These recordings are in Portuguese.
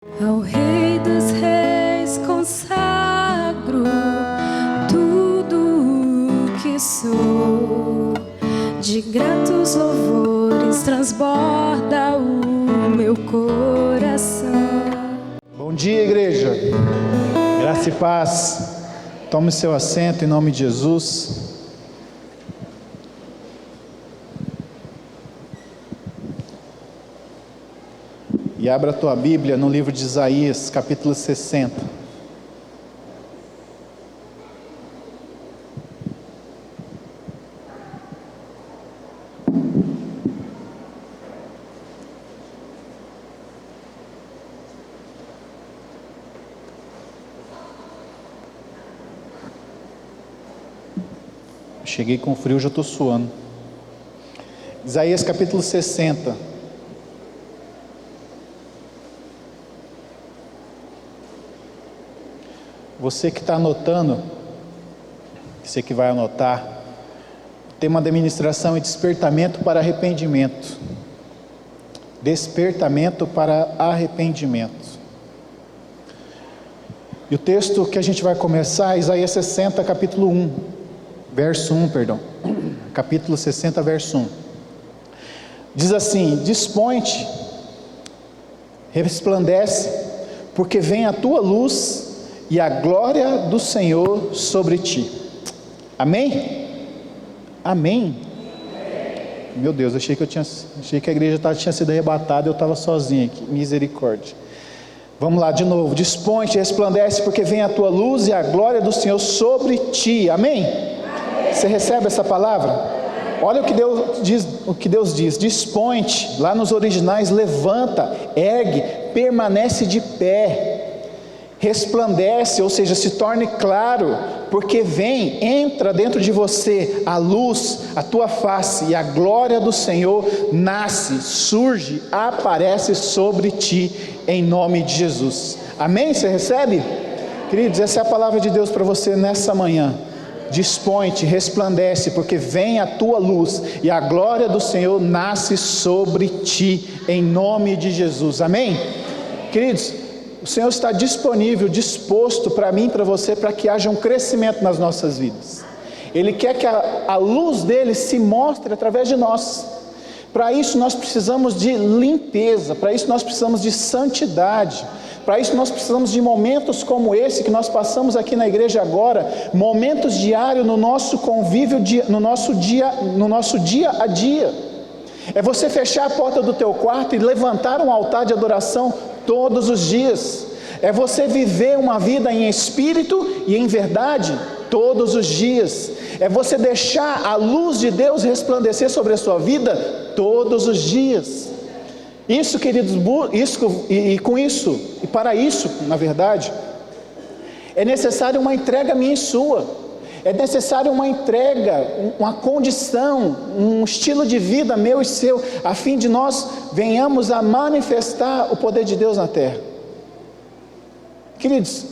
Ao Rei dos Reis consagro tudo o que sou, de gratos louvores transborda o meu coração. Bom dia, igreja, graça e paz. Tome seu assento em nome de Jesus. E abra a tua Bíblia no livro de Isaías, capítulo 60. Cheguei com frio, já estou suando. Isaías capítulo 60. Você que está anotando, você que vai anotar, o tema da ministração é despertamento para arrependimento. Despertamento para arrependimento. E o texto que a gente vai começar é Isaías 60, capítulo 1, verso 1, perdão. Capítulo 60, verso 1. Diz assim: dispõe-te, resplandece, porque vem a tua luz e a glória do Senhor sobre ti. Amém? Amém? Meu Deus, achei que a igreja tinha sido arrebatada, eu estava sozinho aqui. Misericórdia. Vamos lá de novo. Dispõe-te, resplandece, porque vem a tua luz e a glória do Senhor sobre ti. Amém? Amém. Você recebe essa palavra? Olha o que Deus diz. Dispõe-te, lá nos originais, levanta, ergue, permanece de pé. Resplandece, ou seja, se torne claro, porque entra dentro de você a luz, a tua face, e a glória do Senhor nasce, surge, aparece sobre ti, em nome de Jesus. Amém? Você recebe? Queridos, essa é a palavra de Deus para você nessa manhã. Dispõe-te, resplandece, porque vem a tua luz, e a glória do Senhor nasce sobre ti, em nome de Jesus. Amém? Queridos, o Senhor está disponível, disposto para mim e para você, para que haja um crescimento nas nossas vidas. Ele quer que a luz dele se mostre através de nós. Para isso nós precisamos de limpeza, para isso nós precisamos de santidade, para isso nós precisamos de momentos como esse que nós passamos aqui na igreja agora, momentos diários no nosso convívio, no nosso dia a dia. É você fechar a porta do teu quarto e levantar um altar de adoração todos os dias. É você viver uma vida em espírito e em verdade todos os dias. É você deixar a luz de Deus resplandecer sobre a sua vida todos os dias. Isso, queridos, para isso, na verdade, é necessário uma entrega minha e sua. É necessário uma entrega, uma condição, um estilo de vida meu e seu, a fim de nós venhamos a manifestar o poder de Deus na terra. Queridos,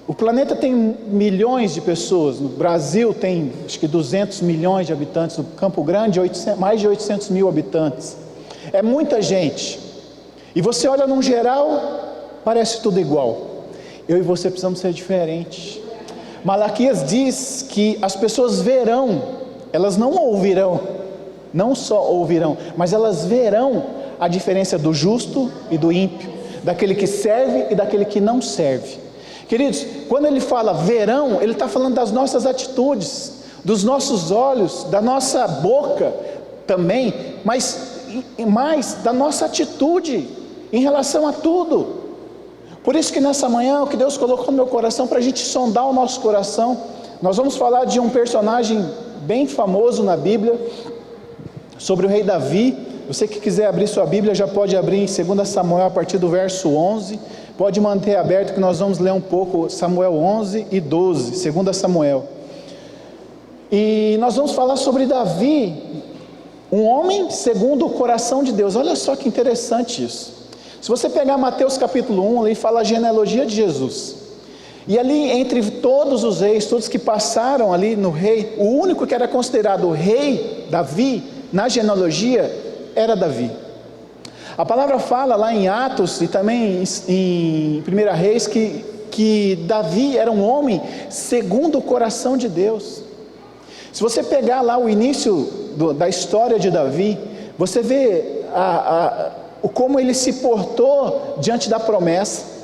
o planeta tem milhões de pessoas. No Brasil tem acho que 200 milhões de habitantes. No Campo Grande mais de 800 mil habitantes. É muita gente. E você olha num geral, parece tudo igual. Eu e você precisamos ser diferentes. Malaquias diz que as pessoas verão, elas não ouvirão, não só ouvirão, mas elas verão a diferença do justo e do ímpio, daquele que serve e daquele que não serve. Queridos, quando ele fala verão, ele está falando das nossas atitudes, dos nossos olhos, da nossa boca também, mas mais da nossa atitude em relação a tudo. Por isso que nessa manhã, o que Deus colocou no meu coração, para a gente sondar o nosso coração, nós vamos falar de um personagem bem famoso na Bíblia, sobre o rei Davi. Você que quiser abrir sua Bíblia, já pode abrir em 2 Samuel, a partir do verso 11, pode manter aberto que nós vamos ler um pouco Samuel 11 e 12, 2 Samuel. E nós vamos falar sobre Davi, um homem segundo o coração de Deus. Olha só que interessante isso. Se você pegar Mateus capítulo 1, ali fala a genealogia de Jesus. E ali entre todos os reis, todos que passaram ali no rei, o único que era considerado o rei Davi, na genealogia, era Davi. A palavra fala lá em Atos e também em 1 Reis que Davi era um homem segundo o coração de Deus. Se você pegar lá o início da história de Davi, você vê como ele se portou diante da promessa.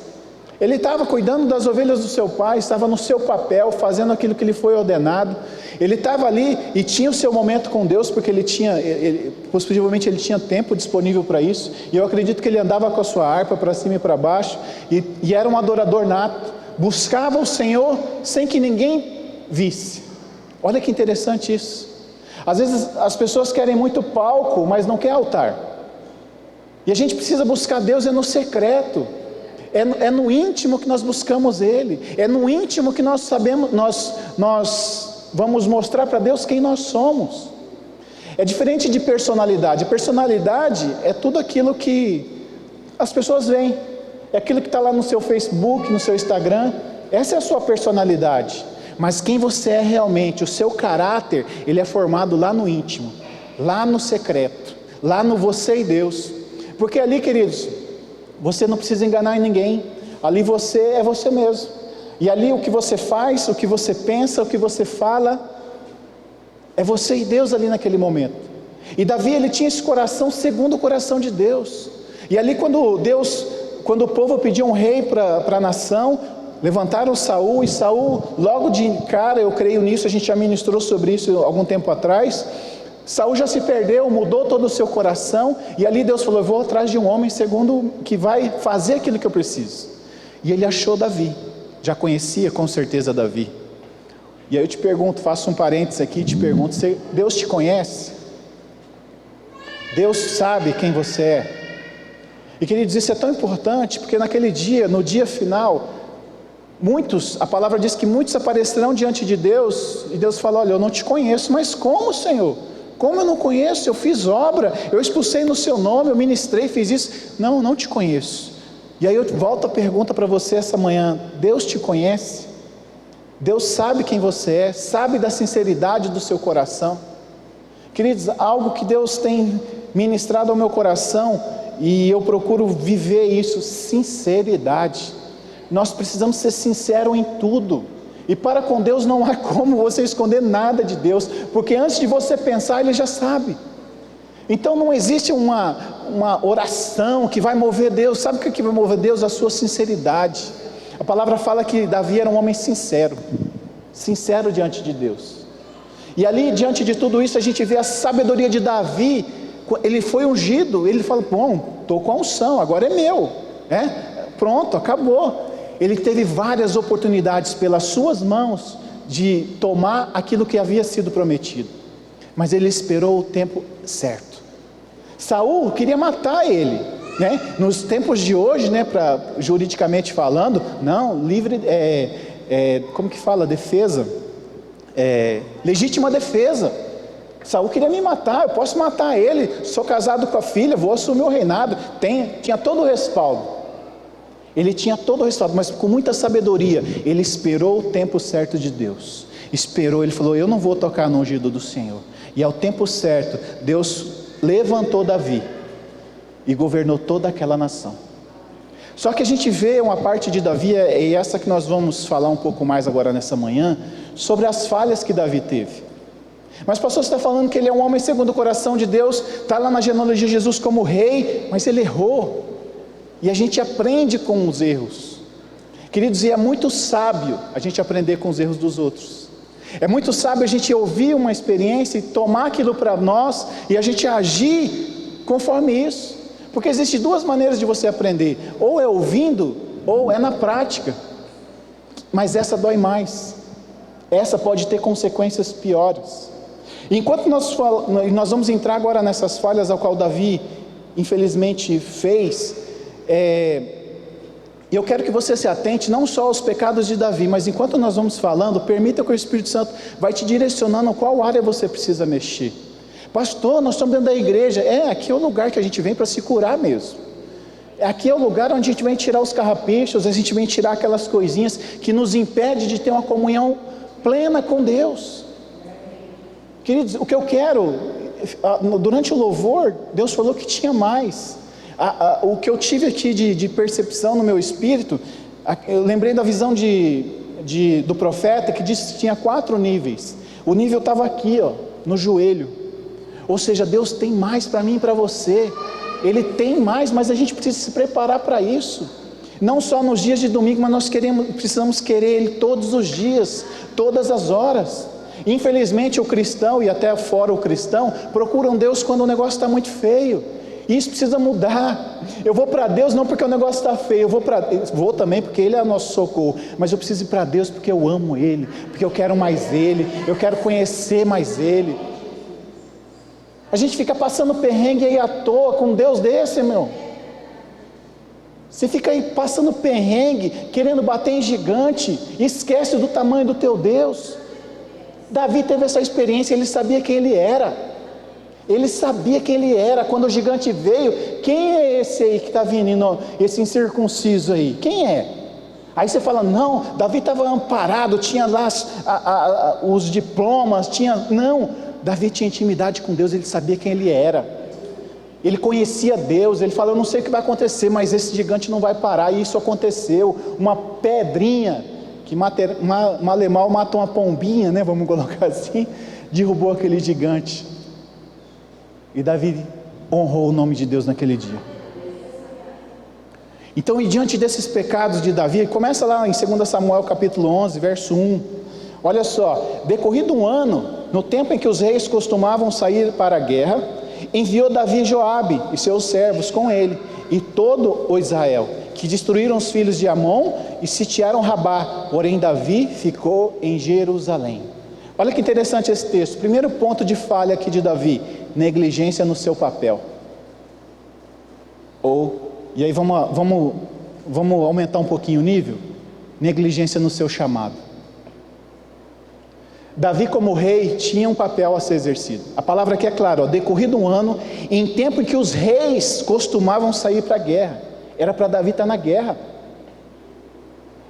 Ele estava cuidando das ovelhas do seu pai, estava no seu papel, fazendo aquilo que lhe foi ordenado. Ele estava ali e tinha o seu momento com Deus, porque possivelmente ele tinha tempo disponível para isso. E eu acredito que ele andava com a sua harpa para cima e para baixo, e era um adorador nato, buscava o Senhor sem que ninguém visse. Olha que interessante isso. Às vezes as pessoas querem muito palco, mas não quer altar. E a gente precisa buscar Deus no secreto. É no íntimo que nós buscamos Ele. É no íntimo que nós sabemos, nós vamos mostrar para Deus quem nós somos. É diferente de personalidade. Personalidade é tudo aquilo que as pessoas veem. É aquilo que está lá no seu Facebook, no seu Instagram. Essa é a sua personalidade. Mas quem você é realmente, o seu caráter, ele é formado lá no íntimo, lá no secreto, lá no você e Deus. Porque ali, queridos, você não precisa enganar ninguém. Ali você é você mesmo. E ali o que você faz, o que você pensa, o que você fala, é você e Deus ali naquele momento. E Davi, ele tinha esse coração segundo o coração de Deus. E ali quando o povo pediu um rei para a nação, levantaram Saul, e Saul logo de cara, eu creio nisso, a gente já ministrou sobre isso algum tempo atrás. Saul já se perdeu, mudou todo o seu coração, e ali Deus falou: eu vou atrás de um homem segundo que vai fazer aquilo que eu preciso. E ele achou Davi, já conhecia com certeza Davi. E aí eu te pergunto, faço um parênteses aqui, te pergunto, Deus te conhece? Deus sabe quem você é? E queridos, isso é tão importante, porque naquele dia, no dia final, a palavra diz que muitos aparecerão diante de Deus, e Deus fala: olha, eu não te conheço. Mas como, Senhor? Como eu não conheço? Eu fiz obra, eu expulsei no seu nome, eu ministrei, fiz isso. Não te conheço. E aí eu volto a pergunta para você essa manhã: Deus te conhece? Deus sabe quem você é, sabe da sinceridade do seu coração? Queridos, algo que Deus tem ministrado ao meu coração, e eu procuro viver isso: sinceridade. Nós precisamos ser sinceros em tudo. E para com Deus não há como você esconder nada de Deus, porque antes de você pensar, Ele já sabe. Então não existe uma oração que vai mover Deus. Sabe o que vai mover Deus? A sua sinceridade. A palavra fala que Davi era um homem sincero diante de Deus. E ali, diante de tudo isso, a gente vê a sabedoria de Davi. Ele foi ungido, ele fala: bom, estou com a unção, agora é meu, pronto, acabou. Ele teve várias oportunidades pelas suas mãos de tomar aquilo que havia sido prometido, mas ele esperou o tempo certo. Saul queria matar ele, nos tempos de hoje, juridicamente falando, como que fala? Defesa, legítima defesa. Saul queria me matar, eu posso matar ele, sou casado com a filha, vou assumir o reinado. Tinha todo o respaldo. Ele tinha todo o respaldo, mas com muita sabedoria, ele esperou o tempo certo de Deus. Ele falou: eu não vou tocar no ungido do Senhor. E ao tempo certo, Deus levantou Davi e governou toda aquela nação. Só que a gente vê uma parte de Davi, e essa que nós vamos falar um pouco mais agora nessa manhã, sobre as falhas que Davi teve. Mas pastor, você está falando que ele é um homem segundo o coração de Deus, está lá na genealogia de Jesus como rei, mas ele errou. E a gente aprende com os erros. Queridos, e é muito sábio a gente aprender com os erros dos outros. É muito sábio a gente ouvir uma experiência e tomar aquilo para nós, e a gente agir conforme isso. Porque existem duas maneiras de você aprender: ou é ouvindo, ou é na prática. Mas essa dói mais. Essa pode ter consequências piores. Enquanto nós vamos entrar agora nessas falhas ao qual Davi infelizmente fez, eu quero que você se atente não só aos pecados de Davi, mas enquanto nós vamos falando, permita que o Espírito Santo vai te direcionando qual área você precisa mexer. Pastor, nós estamos dentro da igreja. Aqui é o lugar que a gente vem para se curar mesmo. Aqui é o lugar onde a gente vem tirar os carrapichos, a gente vem tirar aquelas coisinhas que nos impedem de ter uma comunhão plena com Deus. Queridos, o que eu quero, durante o louvor, Deus falou que tinha mais. O que eu tive aqui de percepção no meu espírito, eu lembrei da visão do profeta, que disse que tinha 4 níveis. O nível estava aqui, ó, no joelho. Ou seja, Deus tem mais para mim e para você. Ele tem mais, mas a gente precisa se preparar para isso. Não só nos dias de domingo, mas nós precisamos querer Ele todos os dias, todas as horas. Infelizmente o cristão, e até fora o cristão, procuram Deus quando o negócio está muito feio. Isso precisa mudar. Eu vou para Deus não porque o negócio está feio, vou também porque Ele é o nosso socorro, mas eu preciso ir para Deus porque eu amo Ele, porque eu quero mais Ele, eu quero conhecer mais Ele. A gente fica passando perrengue aí à toa com um Deus desse, meu. Você fica aí passando perrengue, querendo bater em gigante, e esquece do tamanho do teu Deus. Davi teve essa experiência, ele sabia quem ele era. Ele sabia quem ele era. Quando o gigante veio, quem é esse aí que está vindo, esse incircunciso aí? Quem é? Aí você fala, não, Davi estava amparado, tinha lá os diplomas, não, Davi tinha intimidade com Deus, ele sabia quem ele era. Ele conhecia Deus, ele falou, eu não sei o que vai acontecer, mas esse gigante não vai parar, e isso aconteceu. Uma pedrinha, que mal mata uma pombinha, né, vamos colocar assim, derrubou aquele gigante. E Davi honrou o nome de Deus naquele dia. Então, e diante desses pecados de Davi, começa lá em 2 Samuel capítulo 11, verso 1, olha só, decorrido um ano, no tempo em que os reis costumavam sair para a guerra, enviou Davi Joabe e seus servos com ele, e todo o Israel, que destruíram os filhos de Amon e sitiaram Rabá, porém Davi ficou em Jerusalém. Olha que interessante esse texto. Primeiro ponto de falha aqui de Davi, negligência no seu papel. E aí vamos aumentar um pouquinho o nível, negligência no seu chamado. Davi como rei tinha um papel a ser exercido. A palavra aqui é clara, ó, decorrido um ano, em tempo em que os reis costumavam sair para a guerra. Era para Davi estar na guerra,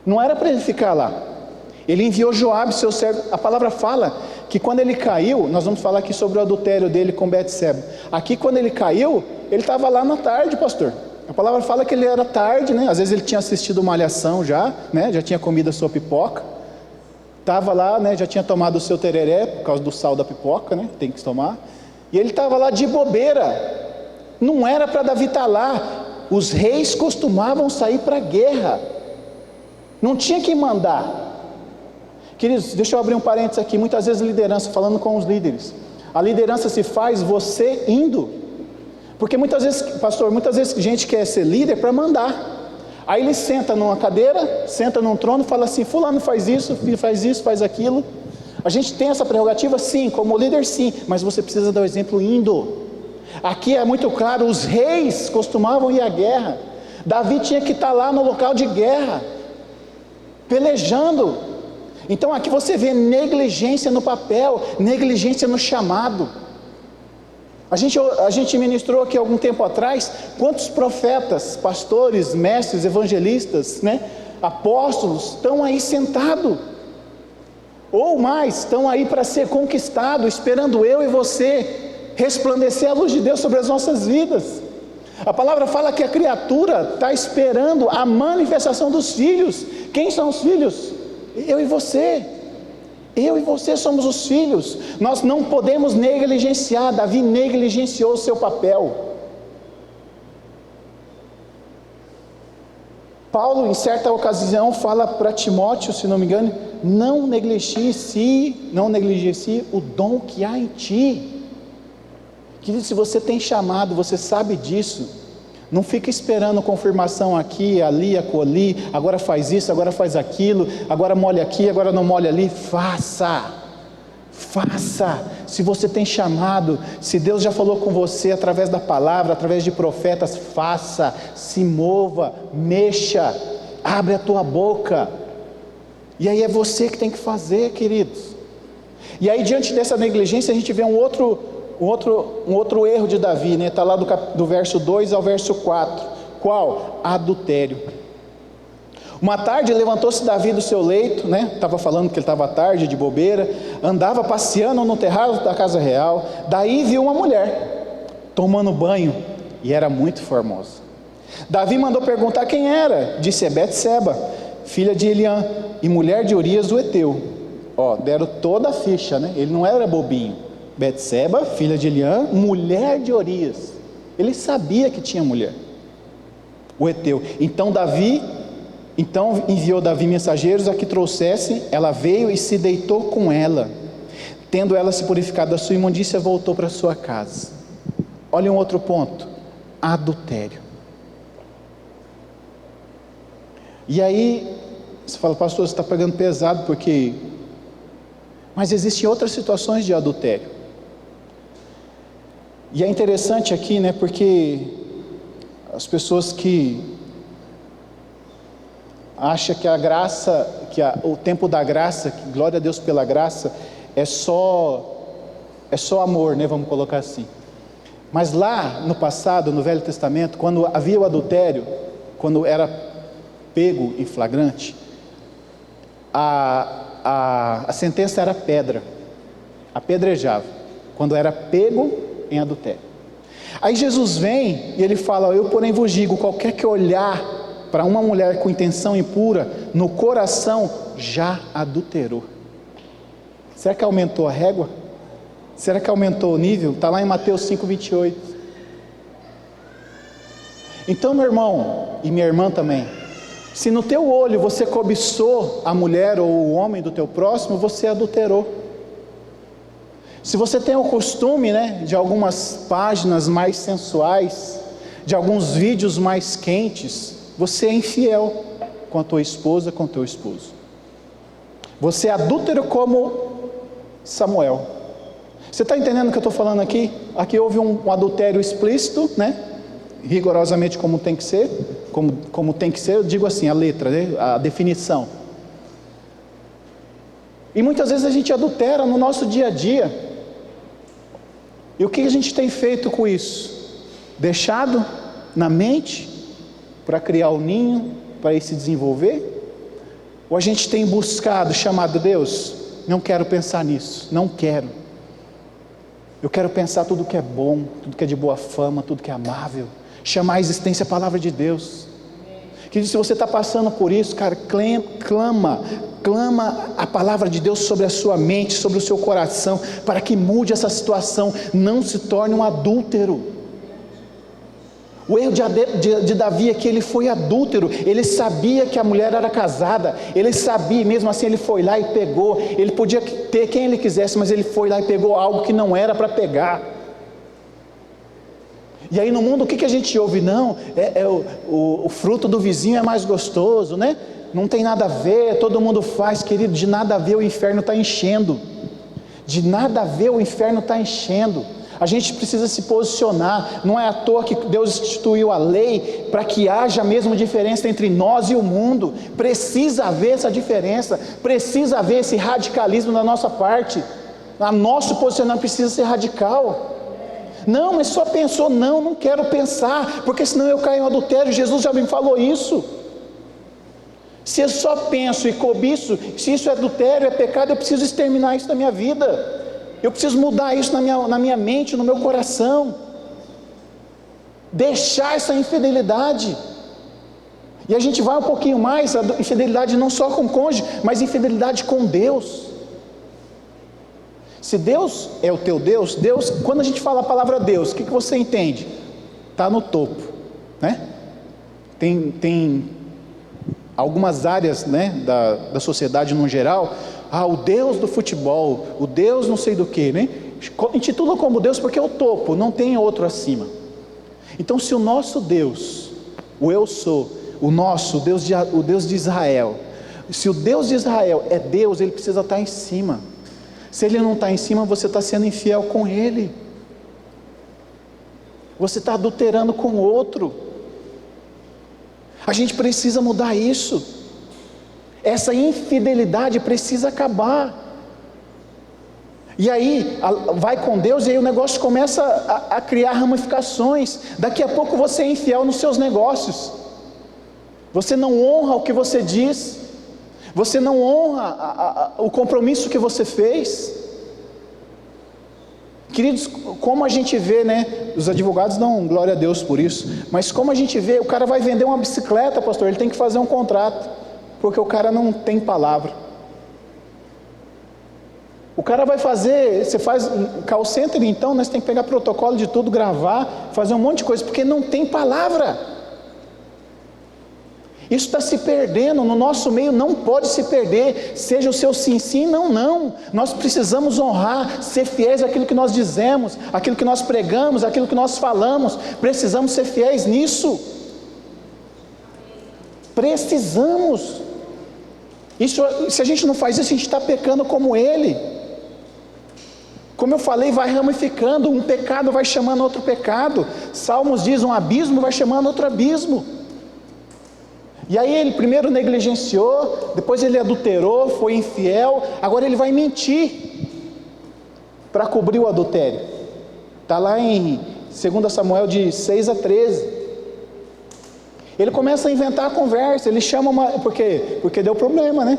não era para ele ficar lá. Ele enviou Joabe, seu servo. A palavra fala que quando ele caiu, nós vamos falar aqui sobre o adultério dele com Betseba. Aqui quando ele caiu, ele estava lá na tarde, pastor. A palavra fala que ele era tarde, né? Às vezes ele tinha assistido malhação já, né? Já tinha comido a sua pipoca. Estava lá, né, já tinha tomado o seu tereré, por causa do sal da pipoca, né, tem que tomar, e ele estava lá de bobeira. Não era para Davi estar lá. Os reis costumavam sair para a guerra, não tinha que mandar. Queridos, deixa eu abrir um parênteses aqui. Muitas vezes liderança, falando com os líderes, a liderança se faz você indo, porque muitas vezes, pastor, gente quer ser líder para mandar. Aí ele senta numa cadeira, senta num trono e fala assim, fulano faz isso, faz aquilo. A gente tem essa prerrogativa sim, como líder sim, mas você precisa dar o exemplo indo. Aqui é muito claro, os reis costumavam ir à guerra. Davi tinha que estar lá no local de guerra, pelejando. Então aqui você vê negligência no papel, negligência no chamado. A gente ministrou aqui algum tempo atrás, quantos profetas, pastores, mestres, evangelistas, né, apóstolos, estão aí sentados, ou mais, estão aí para ser conquistados, esperando eu e você resplandecer a luz de Deus sobre as nossas vidas. A palavra fala que a criatura está esperando a manifestação dos filhos. Quem são os filhos? Eu e você. Eu e você somos os filhos. Nós não podemos negligenciar. Davi negligenciou o seu papel. Paulo, em certa ocasião, fala para Timóteo, se não me engano, não negligencie o dom que há em ti. Querido, se você tem chamado, você sabe disso. Não fica esperando confirmação aqui, ali, acolhi, agora faz isso, agora faz aquilo, agora molha aqui, agora não molha ali. Faça. Se você tem chamado, se Deus já falou com você através da palavra, através de profetas, faça, se mova, mexa, abre a tua boca. E aí é você que tem que fazer, queridos. E aí diante dessa negligência a gente vê um outro erro de Davi, né? Está lá do verso 2 ao verso 4. Qual? Adultério. Uma tarde levantou-se Davi do seu leito, né? Estava falando que ele estava tarde, de bobeira, andava passeando no terraço da casa real, daí viu uma mulher tomando banho e era muito formosa. Davi mandou perguntar quem era. Disse: é Betseba, filha de Eliã e mulher de Urias o Heteu. Deram toda a ficha, né? Ele não era bobinho. Betseba, filha de Eliã, mulher de Urias. Ele sabia que tinha mulher, o Heteu. Então enviou Davi mensageiros a que trouxessem. Ela veio e se deitou com ela. Tendo ela se purificado da sua imundícia, voltou para sua casa. Olha um outro ponto: adultério. E aí você fala: pastor, você está pegando pesado porque... Mas existem outras situações de adultério. E é interessante aqui, né, porque as pessoas que acham que a graça, o tempo da graça, que glória a Deus pela graça, é só amor, né, vamos colocar assim. Mas lá no passado, no Velho Testamento, quando havia o adultério, quando era pego em flagrante, a sentença era pedra, apedrejava, quando era pego em adultério. Aí Jesus vem e ele fala: eu porém vos digo, qualquer que olhar para uma mulher com intenção impura, no coração já adulterou. Será que aumentou a régua? Será que aumentou o nível? Está lá em Mateus 5:28. Então, meu irmão e minha irmã também, se no teu olho você cobiçou a mulher ou o homem do teu próximo, você adulterou. Se você tem o costume, né, de algumas páginas mais sensuais, de alguns vídeos mais quentes, você é infiel com a tua esposa, com o teu esposo. Você é adúltero como Samuel. Você está entendendo o que eu estou falando aqui? Aqui houve um adultério explícito, né? Rigorosamente como tem que ser, como tem que ser, eu digo assim, a letra, né? A definição. E muitas vezes a gente adultera no nosso dia a dia. E o que a gente tem feito com isso? Deixado na mente para criar o ninho, para ir se desenvolver? Ou a gente tem buscado, chamado: Deus, não quero pensar nisso, não quero. Eu quero pensar tudo que é bom, tudo que é de boa fama, tudo que é amável, chamar a existência a palavra de Deus. Que se você está passando por isso, cara, clama a palavra de Deus sobre a sua mente, sobre o seu coração, para que mude essa situação, não se torne um adúltero. O erro de Davi é que ele foi adúltero. Ele sabia que a mulher era casada, ele sabia, mesmo assim ele foi lá e pegou. Ele podia ter quem ele quisesse, mas ele foi lá e pegou algo que não era para pegar. E aí no mundo o que a gente ouve? Não, o fruto do vizinho é mais gostoso, né? Não tem nada a ver, todo mundo faz. Querido, de nada a ver, o inferno está enchendo. De nada a ver, o inferno está enchendo. A gente precisa se posicionar. Não é à toa que Deus instituiu a lei para que haja a mesma diferença entre nós e o mundo. Precisa haver essa diferença, precisa haver esse radicalismo da nossa parte. O nosso posicionamento precisa ser radical. Não, mas só pensou? Não quero pensar, porque senão eu caio em adultério. Jesus já me falou isso. Se eu só penso e cobiço, se isso é adultério, é pecado, eu preciso exterminar isso da minha vida. Eu preciso mudar isso na minha mente, no meu coração. Deixar essa infidelidade. E a gente vai um pouquinho mais, a infidelidade não só com o cônjuge, mas infidelidade com Deus. Se Deus é o teu Deus, quando a gente fala a palavra Deus, o que você entende? Está no topo, né? Tem algumas áreas, né, da sociedade no geral. O Deus do futebol, o Deus não sei do que, né? Intitula como Deus porque é o topo, não tem outro acima. Então, se o nosso Deus, o eu sou, o Deus de Israel, se o Deus de Israel é Deus, ele precisa estar em cima. Se ele não está em cima, você está sendo infiel com ele. Você está adulterando com o outro. A gente precisa mudar isso. Essa infidelidade precisa acabar. E aí, vai com Deus e aí o negócio começa a criar ramificações. Daqui a pouco você é infiel nos seus negócios. Você não honra o que você diz. Você não honra o compromisso que você fez. Queridos, como a gente vê, né? Os advogados dão glória a Deus por isso, mas como a gente vê, o cara vai vender uma bicicleta, pastor, ele tem que fazer um contrato, porque o cara não tem palavra. O cara vai fazer, você faz call center, então, nós tem que pegar protocolo de tudo, gravar, fazer um monte de coisa, porque não tem palavra. Isso está se perdendo, no nosso meio não pode se perder, seja o seu sim, sim, não, não. Nós precisamos honrar, ser fiéis àquilo que nós dizemos, àquilo que nós pregamos, àquilo que nós falamos, precisamos ser fiéis nisso. Precisamos. Isso, se a gente não faz isso, a gente está pecando como ele. Como eu falei, vai ramificando, um pecado vai chamando outro pecado. Salmos diz, um abismo vai chamando outro abismo. E aí ele primeiro negligenciou, depois ele adulterou, foi infiel, agora ele vai mentir para cobrir o adultério. Está lá em 2 Samuel de 6-13. Ele começa a inventar a conversa, ele chama porque deu problema, né?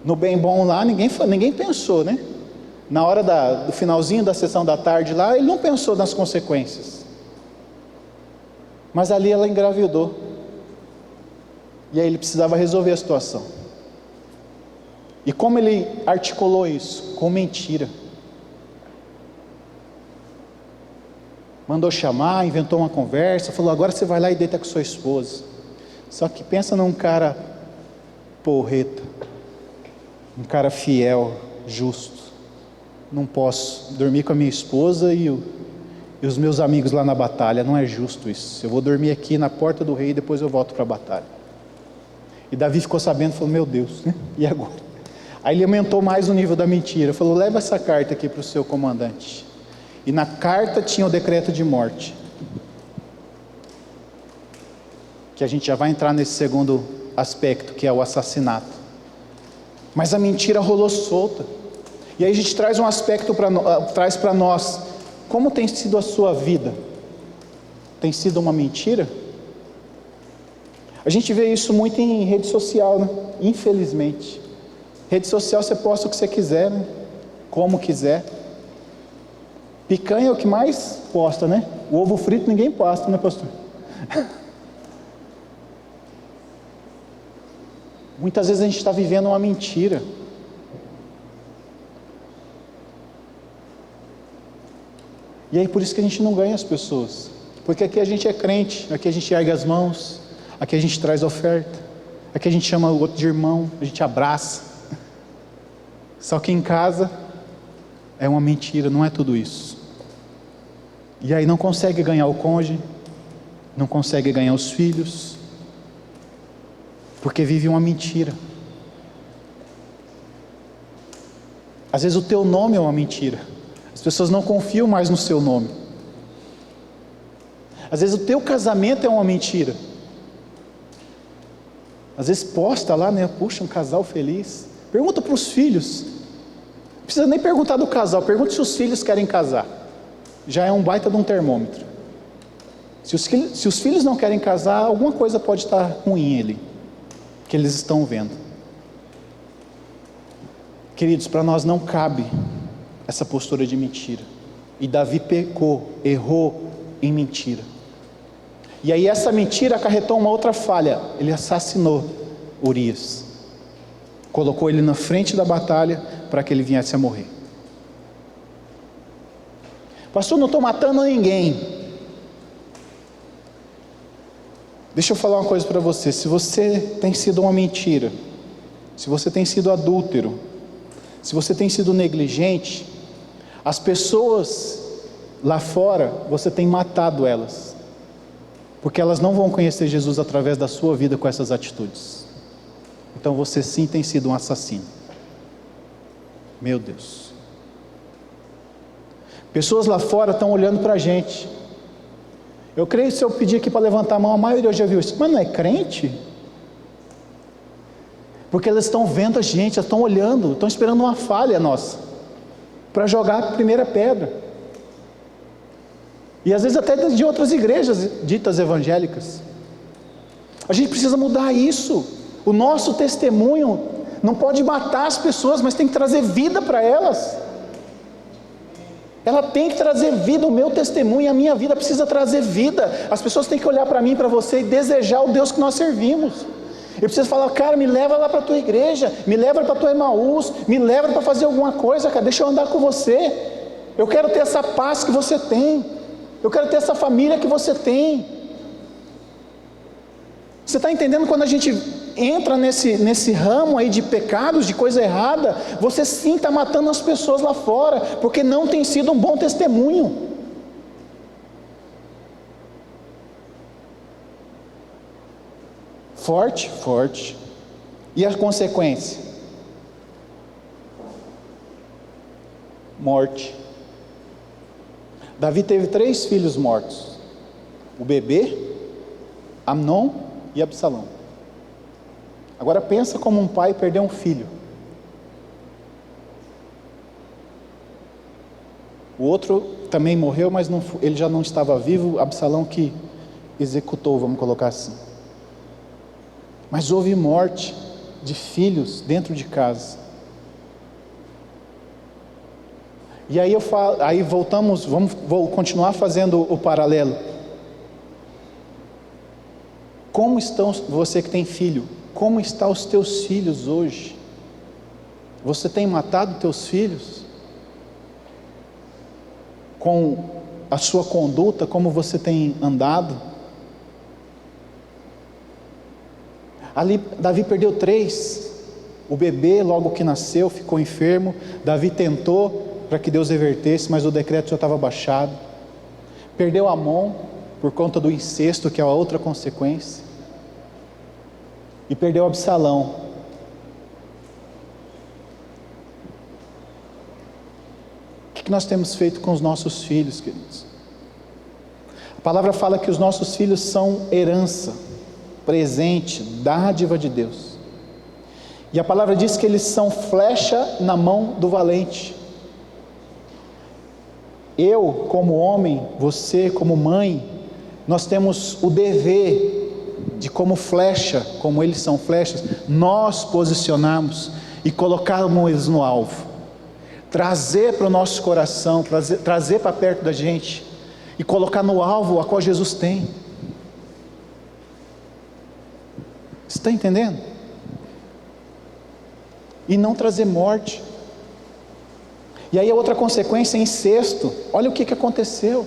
No bem bom lá, ninguém pensou, né? Na hora do finalzinho da sessão da tarde lá, ele não pensou nas consequências. Mas ali ela engravidou. E aí ele precisava resolver a situação. E como ele articulou isso? Com mentira. Mandou chamar, inventou uma conversa, falou, agora você vai lá e deita com sua esposa. Só que pensa num cara porreta, um cara fiel, justo. Não posso dormir com a minha esposa e os meus amigos lá na batalha, não é justo isso. Eu vou dormir aqui na porta do rei e depois eu volto para a batalha. E Davi ficou sabendo, falou, meu Deus, né? E agora? Aí ele aumentou mais o nível da mentira, falou, leva essa carta aqui para o seu comandante. E na carta tinha o decreto de morte. Que a gente já vai entrar nesse segundo aspecto, que é o assassinato. Mas a mentira rolou solta. E aí a gente traz um aspecto traz para nós, como tem sido a sua vida? Tem sido uma mentira? A gente vê isso muito em rede social, né? Infelizmente. Rede social você posta o que você quiser, né? Como quiser. Picanha é o que mais posta, né? O ovo frito ninguém posta, né, pastor? Muitas vezes a gente está vivendo uma mentira. E aí por isso que a gente não ganha as pessoas. Porque aqui a gente é crente, aqui a gente ergue as mãos, aqui a gente traz oferta, aqui a gente chama o outro de irmão, a gente abraça. Só que em casa é uma mentira, não é tudo isso. E aí não consegue ganhar o cônjuge, não consegue ganhar os filhos, porque vive uma mentira. Às vezes o teu nome é uma mentira. As pessoas não confiam mais no seu nome. Às vezes o teu casamento é uma mentira. Às vezes posta lá, né? Puxa, um casal feliz. Pergunta para os filhos. Não precisa nem perguntar do casal, pergunta se os filhos querem casar. Já é um baita de um termômetro. Se os filhos não querem casar, alguma coisa pode estar ruim ali, que eles estão vendo. Queridos, para nós não cabe essa postura de mentira. E Davi pecou, errou em mentira. E aí essa mentira acarretou uma outra falha. Ele assassinou Urias. Colocou ele na frente da batalha para que ele viesse a morrer. Pastor, não estou matando ninguém. Deixa eu falar uma coisa para você. Se você tem sido uma mentira, se você tem sido adúltero, se você tem sido negligente, as pessoas lá fora, você tem matado elas, porque elas não vão conhecer Jesus através da sua vida com essas atitudes. Então você sim tem sido um assassino. Meu Deus. Pessoas lá fora estão olhando para a gente. Eu creio que se eu pedir aqui para levantar a mão, a maioria já viu isso. Mas não é crente? Porque elas estão vendo a gente, elas estão olhando, estão esperando uma falha nossa para jogar a primeira pedra. E às vezes até de outras igrejas ditas evangélicas. A gente precisa mudar isso. O nosso testemunho não pode matar as pessoas, mas tem que trazer vida para elas. ela tem que trazer vida. O meu testemunho, a minha vida precisa trazer vida. As pessoas têm que olhar para mim, para você e desejar o Deus que nós servimos. Eu preciso falar: cara, me leva lá para a tua igreja, me leva para a tua Emaús, me leva para fazer alguma coisa, cara, deixa eu andar com você. Eu quero ter essa paz que você tem, eu quero ter essa família que você tem. Você está entendendo? Quando a gente entra nesse ramo aí de pecados, de coisa errada, você sim está matando as pessoas lá fora, porque não tem sido um bom testemunho. Forte, forte. E a consequência? Morte. Davi teve 3 filhos mortos: o bebê, Amnon e Absalão. Agora pensa como um pai perder um filho. O outro também morreu, mas ele já não estava vivo. Absalão que executou, vamos colocar assim. Mas houve morte de filhos dentro de casa. E aí aí voltamos, vou continuar fazendo o paralelo. Como estão, você que tem filho, como estão os teus filhos hoje? Você tem matado teus filhos? Com a sua conduta, como você tem andado? Ali Davi perdeu 3. O bebê, logo que nasceu, ficou enfermo. Davi tentou para que Deus revertesse, mas o decreto já estava baixado. Perdeu Amon por conta do incesto, que é a outra consequência. E perdeu Absalão. O que nós temos feito com os nossos filhos, queridos? A palavra fala que os nossos filhos são herança, presente, dádiva de Deus. E a palavra diz que eles são flecha na mão do valente. Eu, como homem, você, como mãe, nós temos o dever de, como flecha, como eles são flechas, nós posicionarmos e colocarmos eles no alvo, trazer para o nosso coração, trazer para perto da gente e colocar no alvo a qual Jesus tem. Você está entendendo? E não trazer morte. E aí a outra consequência é incesto. Olha o que aconteceu.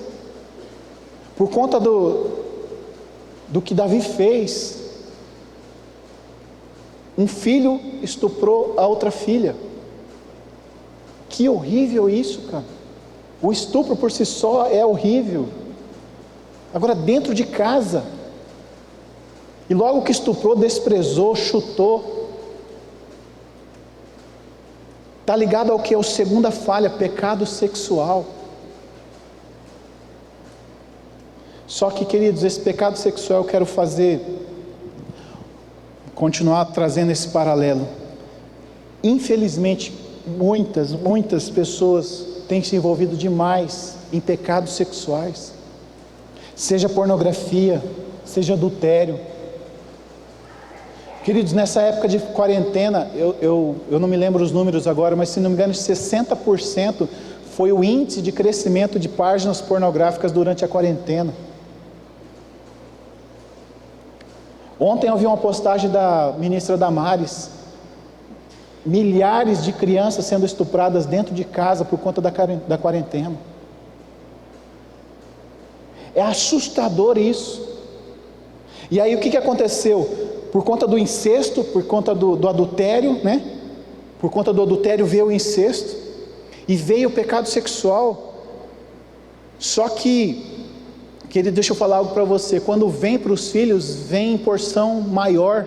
Por conta do que Davi fez, um filho estuprou a outra filha. Que horrível isso, cara. O estupro por si só é horrível. Agora dentro de casa. E logo que estuprou, desprezou, chutou. Está ligado ao que? É a segunda falha, pecado sexual. Só que, queridos, esse pecado sexual eu quero continuar trazendo esse paralelo. Infelizmente, muitas pessoas têm se envolvido demais em pecados sexuais. Seja pornografia, seja adultério. Queridos, nessa época de quarentena, eu não me lembro os números agora, mas se não me engano, 60% foi o índice de crescimento de páginas pornográficas durante a quarentena. Ontem eu vi uma postagem da ministra Damares, milhares de crianças sendo estupradas dentro de casa por conta da quarentena. É assustador isso. E aí o que aconteceu? Por conta do incesto, por conta do adultério, né? Por conta do adultério veio o incesto e veio o pecado sexual. Só que, querido, deixa eu falar algo para você. Quando vem para os filhos, vem em porção maior.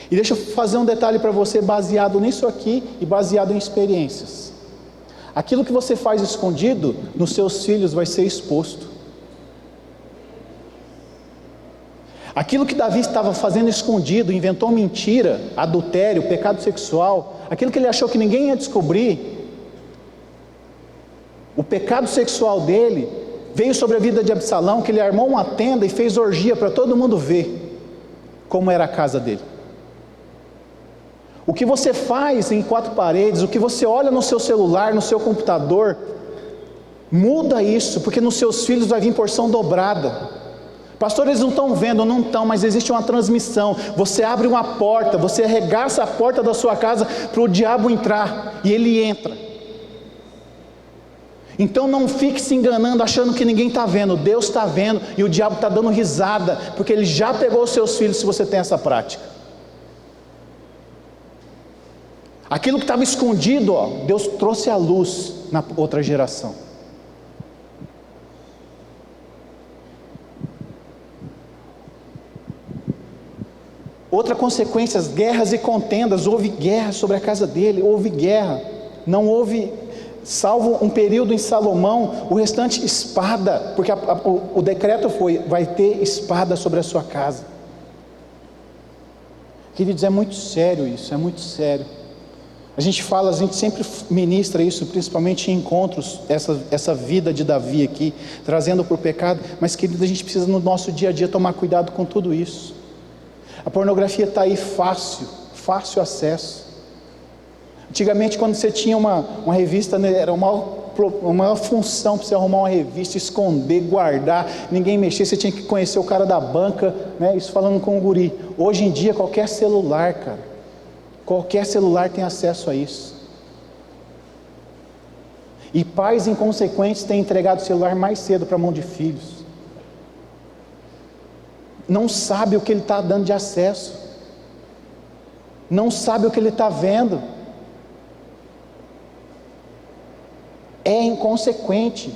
E deixa eu fazer um detalhe para você baseado nisso aqui e baseado em experiências. Aquilo que você faz escondido, nos seus filhos vai ser exposto. Aquilo que Davi estava fazendo escondido, inventou mentira, adultério, pecado sexual, aquilo que ele achou que ninguém ia descobrir, o pecado sexual dele veio sobre a vida de Absalão, que ele armou uma tenda e fez orgia para todo mundo ver como era a casa dele. O que você faz em quatro paredes, o que você olha no seu celular, no seu computador, muda isso, porque nos seus filhos vai vir porção dobrada. Pastor, eles não estão vendo, não estão, mas existe uma transmissão. Você abre uma porta, você arregaça a porta da sua casa para o diabo entrar, e ele entra. Então não fique se enganando, achando que ninguém está vendo. Deus está vendo, e o diabo está dando risada, porque ele já pegou os seus filhos se você tem essa prática. Aquilo que estava escondido, Deus trouxe à luz na outra geração. Outra consequência, as guerras e contendas. Houve guerra sobre a casa dele, houve guerra. Não houve, salvo um período em Salomão, o restante espada, porque o decreto foi, vai ter espada sobre a sua casa. Queridos, é muito sério isso, é muito sério. A gente sempre ministra isso, principalmente em encontros, essa vida de Davi aqui, trazendo para o pecado, mas queridos, a gente precisa no nosso dia a dia tomar cuidado com tudo isso. A pornografia está aí fácil acesso. Antigamente, quando você tinha uma revista, né, era uma função para você arrumar uma revista, esconder, guardar, ninguém mexer, você tinha que conhecer o cara da banca, né, isso falando com o guri. Hoje em dia, qualquer celular, cara, qualquer celular tem acesso a isso. E pais inconsequentes têm entregado o celular mais cedo para a mão de filhos. Não sabe o que ele está dando de acesso, não sabe o que ele está vendo, é inconsequente.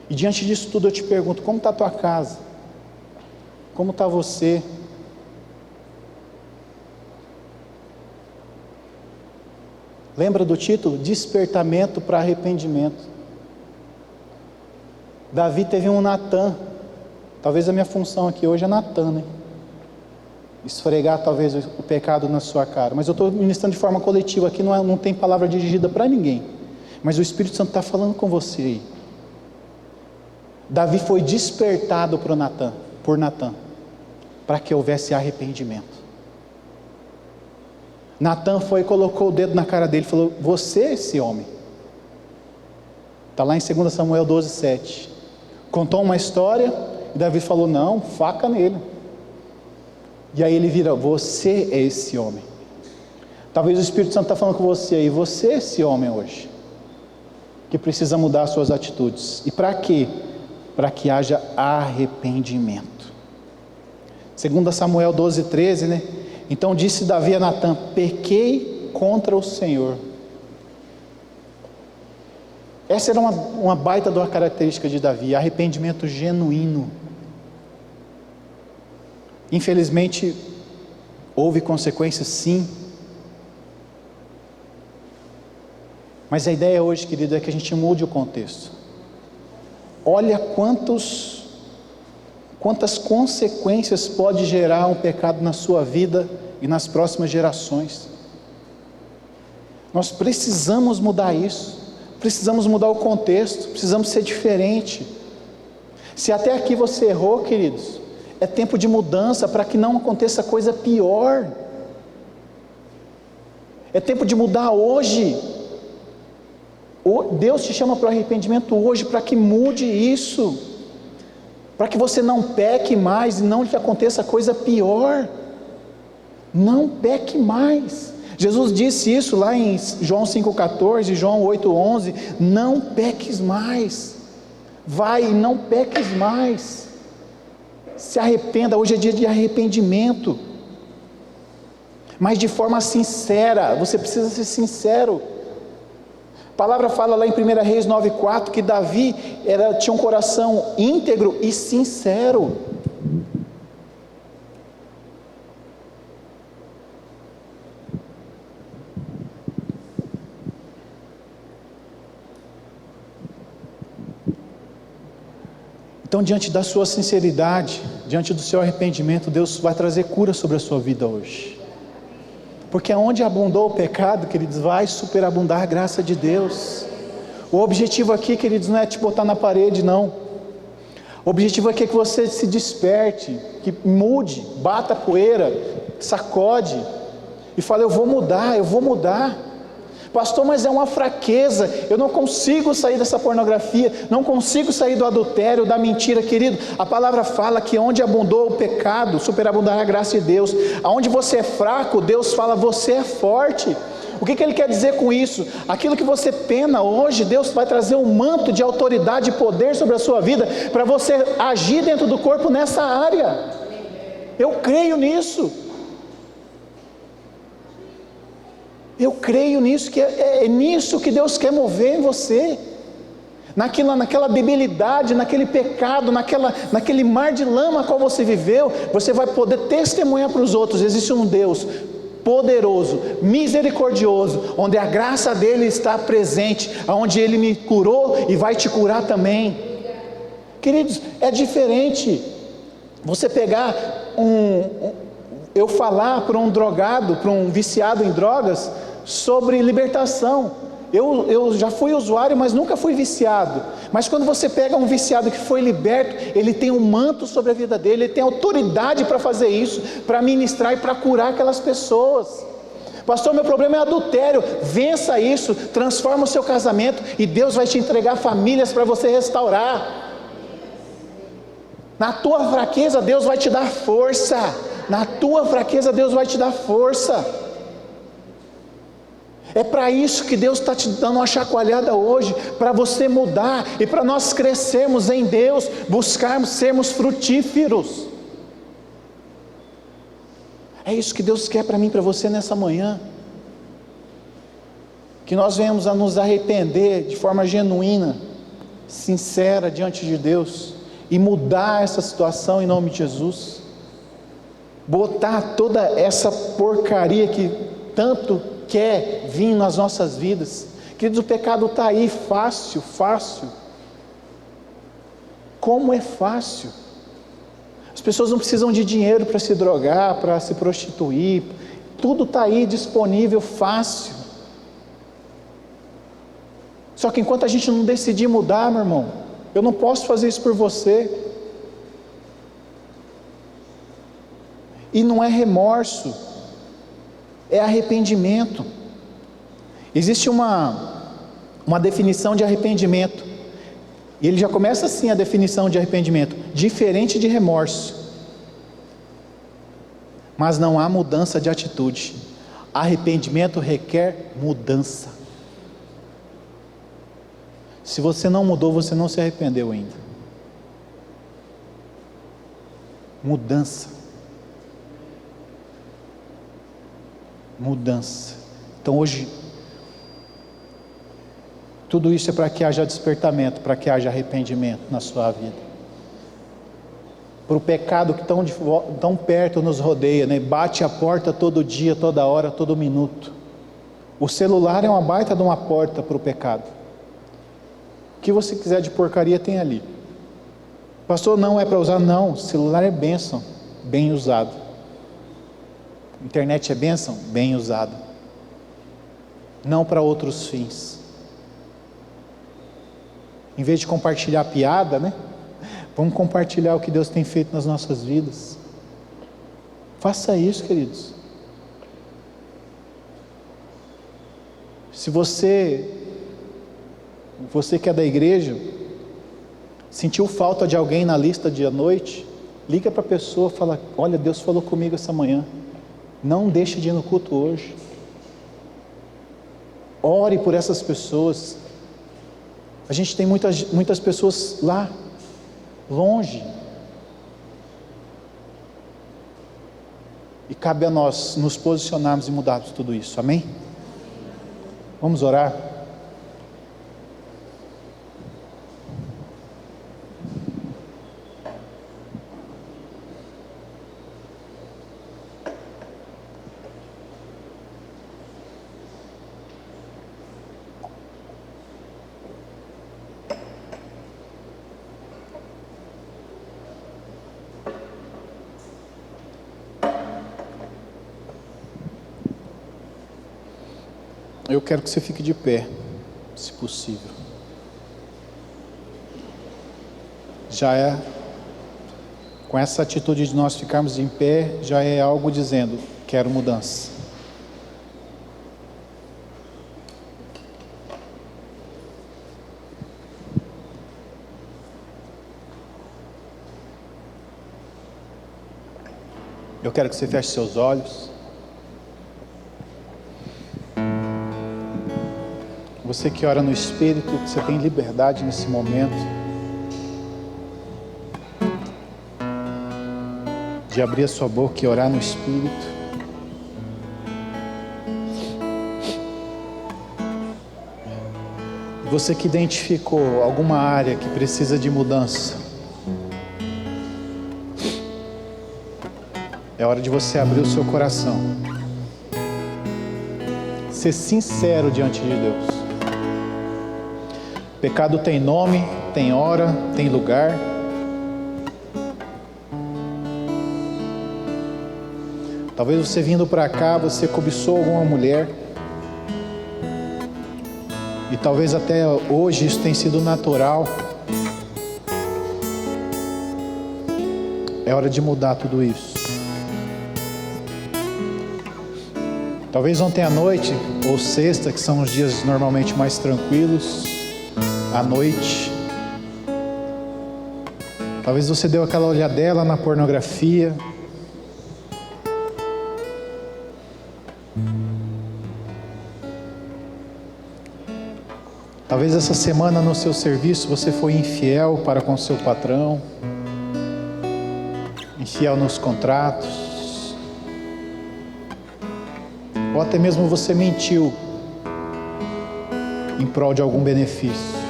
E diante disso tudo eu te pergunto, como está a tua casa? Como está você? Lembra do título? Despertamento para arrependimento. Davi teve um Natan. Talvez a minha função aqui hoje é Natan, né? Esfregar talvez o pecado na sua cara. Mas eu estou ministrando de forma coletiva aqui, não tem palavra dirigida para ninguém. Mas o Espírito Santo está falando com você aí. Davi foi despertado por Natan, para que houvesse arrependimento. Natan foi e colocou o dedo na cara dele e falou: você é esse homem. Está lá em 2 Samuel 12:7. Contou uma história, e Davi falou: não, faca nele. E aí ele vira: você é esse homem. Talvez o Espírito Santo está falando com você aí: você é esse homem hoje, que precisa mudar as suas atitudes. E para quê? Para que haja arrependimento. 2 Samuel 12:13, né? Então disse Davi a Natan: pequei contra o Senhor. Essa era uma baita de uma característica de Davi, arrependimento genuíno. Infelizmente, houve consequências, sim. Mas a ideia hoje, querido, é que a gente mude o contexto. Olha quantas consequências pode gerar um pecado na sua vida e nas próximas gerações. Nós precisamos mudar isso. Precisamos mudar o contexto, precisamos ser diferente. Se até aqui você errou, queridos, é tempo de mudança para que não aconteça coisa pior. É tempo de mudar hoje. Deus te chama para o arrependimento hoje, para que mude isso, para que você não peque mais e não lhe aconteça coisa pior. Não peque mais. Jesus disse isso lá em João 5,14, João 8,11, não peques mais, vai e não peques mais, se arrependa, hoje é dia de arrependimento, mas de forma sincera, você precisa ser sincero. A palavra fala lá em 1 Reis 9,4, que Davi tinha um coração íntegro e sincero. Então, diante da sua sinceridade, diante do seu arrependimento, Deus vai trazer cura sobre a sua vida hoje. Porque onde abundou o pecado, queridos, vai superabundar a graça de Deus. O objetivo aqui, queridos, não é te botar na parede, não. O objetivo aqui é que você se desperte, que mude, bata a poeira, sacode e fale: eu vou mudar, eu vou mudar. Pastor, mas é uma fraqueza, eu não consigo sair dessa pornografia, não consigo sair do adultério, da mentira. Querido, a palavra fala que onde abundou o pecado, superabundará a graça de Deus. Aonde você é fraco, Deus fala: você é forte. O que ele quer dizer com isso? Aquilo que você pena hoje, Deus vai trazer um manto de autoridade e poder sobre a sua vida, para você agir dentro do corpo nessa área. Eu creio nisso. Eu creio nisso, que é nisso que Deus quer mover em você. Naquela debilidade, naquele pecado, naquele mar de lama qual você viveu, você vai poder testemunhar para os outros: existe um Deus poderoso, misericordioso, onde a graça dele está presente, onde ele me curou e vai te curar também. Queridos, é diferente você pegar eu falar para um drogado, para um viciado em drogas, sobre libertação. Eu já fui usuário, mas nunca fui viciado. Mas quando você pega um viciado que foi liberto, ele tem um manto sobre a vida dele, ele tem autoridade para fazer isso, para ministrar e para curar aquelas pessoas. Pastor, meu problema é adultério. Vença isso, transforma o seu casamento e Deus vai te entregar famílias para você restaurar. Na tua fraqueza Deus vai te dar força. Na tua fraqueza Deus vai te dar força. É para isso que Deus está te dando uma chacoalhada hoje, para você mudar e para nós crescermos em Deus, buscarmos sermos frutíferos. É isso que Deus quer para mim e para você nessa manhã. Que nós venhamos a nos arrepender de forma genuína, sincera diante de Deus, e mudar essa situação em nome de Jesus. Botar toda essa porcaria que tanto quer vir nas nossas vidas. Queridos, o pecado está aí, fácil. Como é fácil. As pessoas não precisam de dinheiro para se drogar, para se prostituir. Tudo está aí disponível, fácil. Só que enquanto a gente não decidir mudar, meu irmão, eu não posso fazer isso por você. E não é remorso, é arrependimento. Existe uma definição de arrependimento, e ele já começa assim a definição de arrependimento: diferente de remorso, mas não há mudança de atitude. Arrependimento requer mudança. Se você não mudou, você não se arrependeu ainda. Mudança. Então hoje, tudo isso é para que haja despertamento, para que haja arrependimento na sua vida. Para o pecado que tão perto nos rodeia, né? Bate a porta todo dia, toda hora, todo minuto. O celular é uma baita de uma porta para o pecado. O que você quiser de porcaria tem ali. Pastor, não é para usar? Não, o celular é bênção, bem usado. Internet é bênção? Bem usado. Não para outros fins. Em vez de compartilhar piada, né? Vamos compartilhar o que Deus tem feito nas nossas vidas. Faça isso, queridos. Se você que é da igreja, sentiu falta de alguém na lista de à noite, liga para a pessoa e fala: olha, Deus falou comigo essa manhã, não deixe de ir no culto hoje. Ore por essas pessoas. A gente tem muitas pessoas lá, longe, e cabe a nós nos posicionarmos e mudarmos tudo isso, amém? Vamos orar. Eu quero que você fique de pé, se possível. já é, com essa atitude de nós ficarmos em pé, já é algo dizendo: quero mudança. Eu quero que você feche seus olhos. Você que ora no Espírito, você tem liberdade nesse momento de abrir a sua boca e orar no Espírito. Você que identificou alguma área que precisa de mudança, é hora de você abrir o seu coração, ser sincero diante de Deus. Pecado tem nome, tem hora, tem lugar. Talvez você vindo para cá, você cobiçou alguma mulher, e talvez até hoje isso tenha sido natural. É hora de mudar tudo isso. Talvez ontem à noite, ou sexta, que são os dias normalmente mais tranquilos, à noite, talvez você deu aquela olhadela na pornografia. Talvez essa semana no seu serviço você foi infiel para com seu patrão, infiel nos contratos, ou até mesmo você mentiu em prol de algum benefício.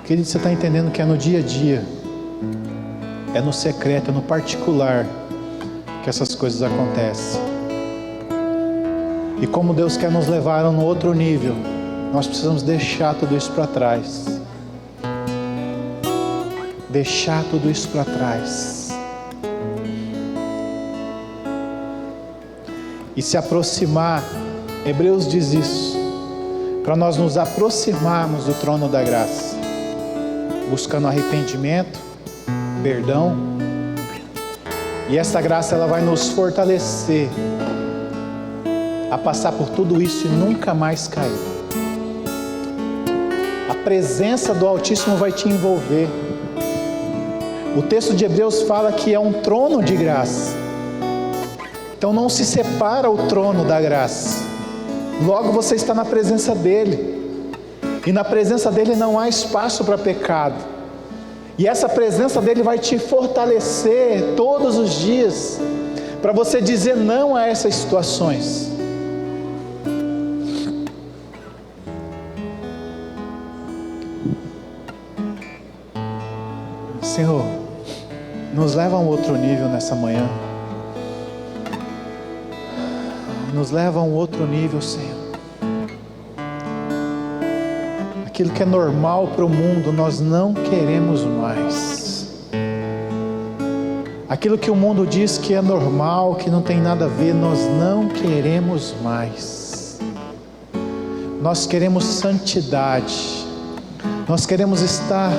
Querido, você está entendendo que é no dia a dia, é no secreto, é no particular que essas coisas acontecem. E como Deus quer nos levar a um outro nível, nós precisamos deixar tudo isso para trás. Deixar tudo isso para trás. E se aproximar. Hebreus diz isso, para nós nos aproximarmos do trono da graça, buscando arrependimento, perdão, e essa graça ela vai nos fortalecer a passar por tudo isso e nunca mais cair. A presença do Altíssimo vai te envolver. O texto de Hebreus fala que é um trono de graça. Então não se separa o trono da graça. Logo você está na presença dele. E na presença dele não há espaço para pecado. E essa presença dele vai te fortalecer todos os dias, para você dizer não a essas situações. Senhor, nos leva a um outro nível nessa manhã. Nos leva a um outro nível, Senhor. Aquilo que é normal para o mundo, nós não queremos mais. Aquilo que o mundo diz que é normal, que não tem nada a ver, nós não queremos mais. Nós queremos santidade. Nós queremos estar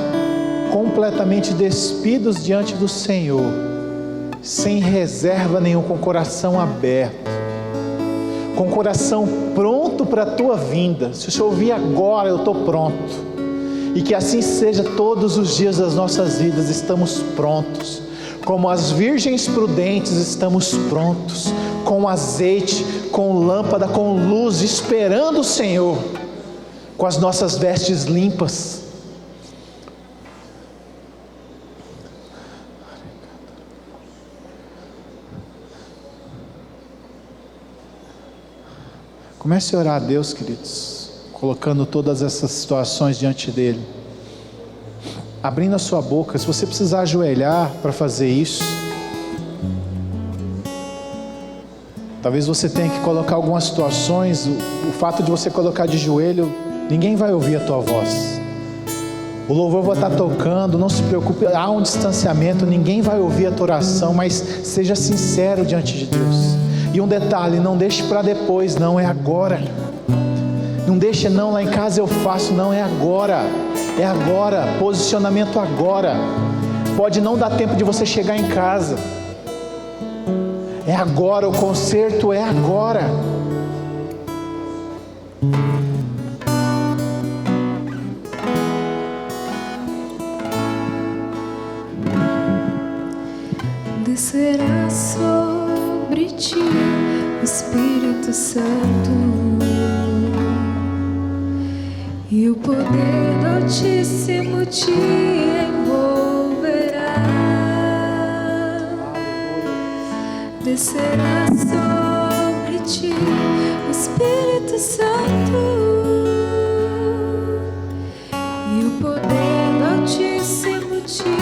completamente despidos diante do Senhor, sem reserva nenhuma, com o coração aberto, com o coração pronto para a tua vinda. Se o Senhor vir agora, eu estou pronto. E que assim seja todos os dias das nossas vidas. Estamos prontos, como as virgens prudentes, estamos prontos, com azeite, com lâmpada, com luz, esperando o Senhor, com as nossas vestes limpas. Comece a orar a Deus, queridos, colocando todas essas situações diante dele, abrindo a sua boca. Se você precisar ajoelhar para fazer isso, talvez você tenha que colocar algumas situações. O fato de você colocar de joelho, ninguém vai ouvir a tua voz. O louvor vai estar tocando, não se preocupe, há um distanciamento, ninguém vai ouvir a tua oração, mas seja sincero diante de Deus. E um detalhe, não deixe para depois, não, é agora. Não deixa não, lá em casa eu faço, não, é agora, posicionamento agora. Pode não dar tempo de você chegar em casa, é agora, o conserto é agora. Descerá sobre ti o Espírito Santo, e o poder do Altíssimo te envolverá. Descerá sobre ti o Espírito Santo, e o poder do Altíssimo te envolverá.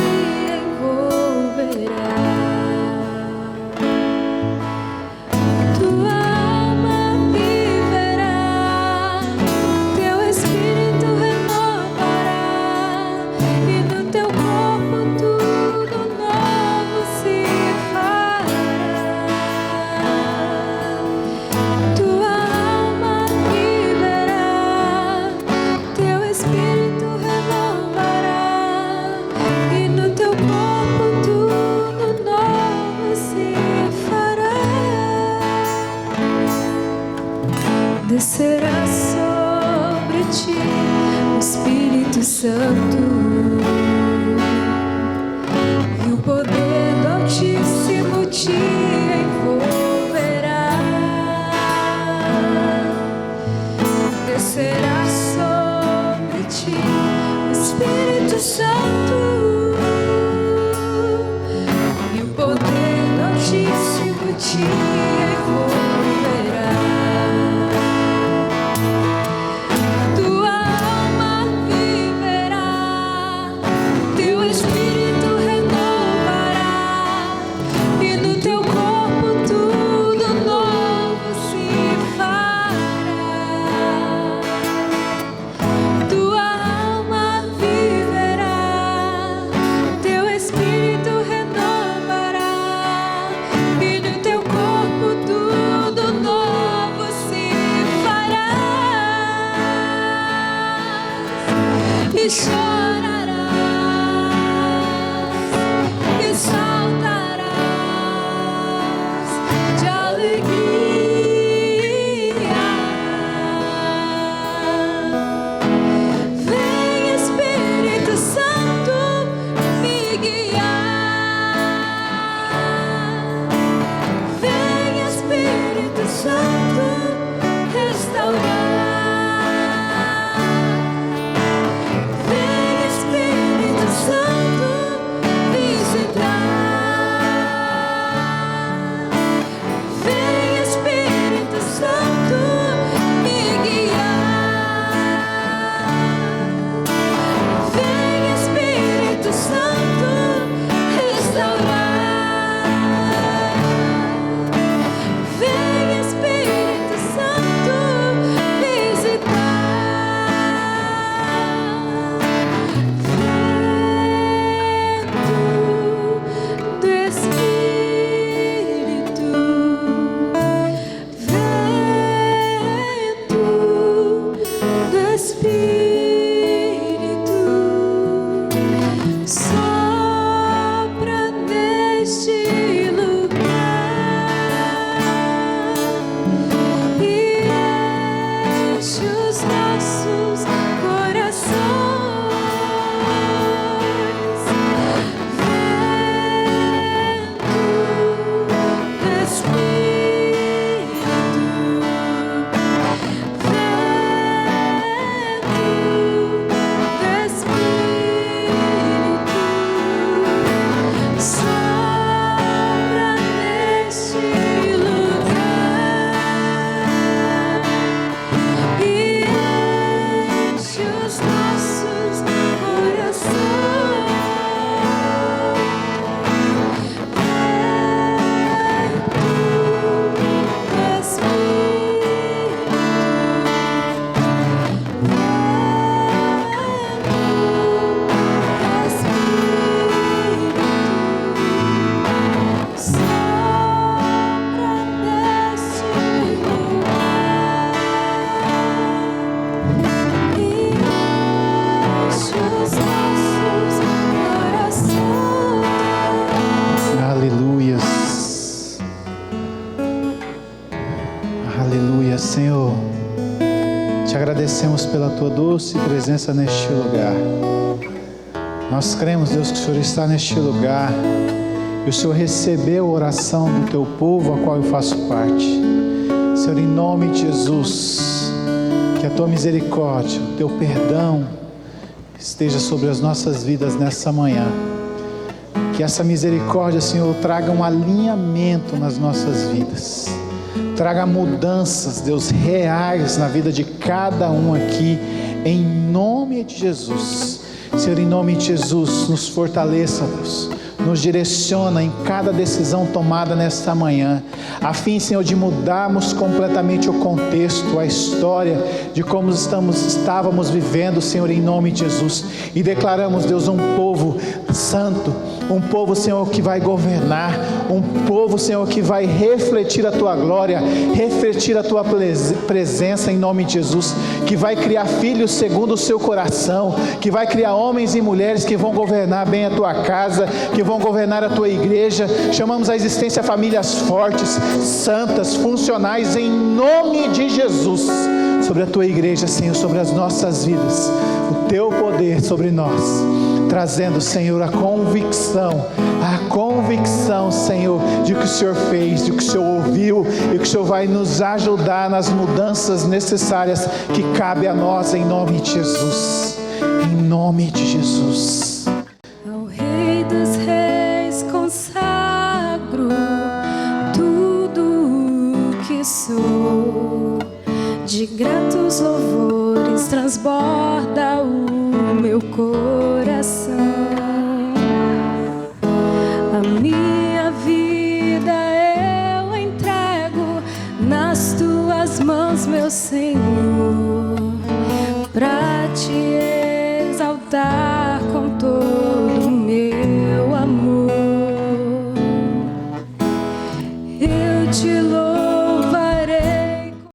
Descerá sobre ti o Espírito Santo, e o poder do Altíssimo te envolverá. Descerá sobre ti o Espírito Santo, e o poder do Altíssimo te envolverá. E chorarás, e saltarás de alegria. Vem, Espírito Santo, me guiar. Vem, Espírito Santo, restaurar. pela tua doce presença neste lugar. Nós cremos, Deus, que o Senhor está neste lugar e o Senhor recebeu a oração do teu povo, a qual eu faço parte. Senhor, em nome de Jesus, que a tua misericórdia, o teu perdão esteja sobre as nossas vidas nessa manhã. Que essa misericórdia, Senhor, traga um alinhamento nas nossas vidas. Traga mudanças, Deus, reais na vida de cada um aqui, em nome de Jesus. Senhor, em nome de Jesus, nos fortaleça, Deus. Nos direciona em cada decisão tomada nesta manhã, a fim, Senhor, de mudarmos completamente o contexto, a história de como estávamos vivendo, Senhor, em nome de Jesus, e declaramos, Deus, um povo santo, um povo, Senhor, que vai governar, um povo, Senhor, que vai refletir a tua glória, refletir a tua presença em nome de Jesus, que vai criar filhos segundo o seu coração, que vai criar homens e mulheres que vão governar bem a tua casa, que vão governar a tua igreja. Chamamos à existência famílias fortes, santas, funcionais, em nome de Jesus, sobre a tua igreja, Senhor, sobre as nossas vidas, o teu poder sobre nós, trazendo, Senhor, a convicção, Senhor, de que o Senhor fez, de que o Senhor ouviu e que o Senhor vai nos ajudar nas mudanças necessárias que cabe a nós, em nome de Jesus, em nome de Jesus. Ao Rei dos Reis consagro tudo o que sou, de gratos louvores transborda o meu coração. A minha vida eu entrego nas tuas mãos, meu Senhor, pra te exaltar com todo o meu amor. Eu te louvo.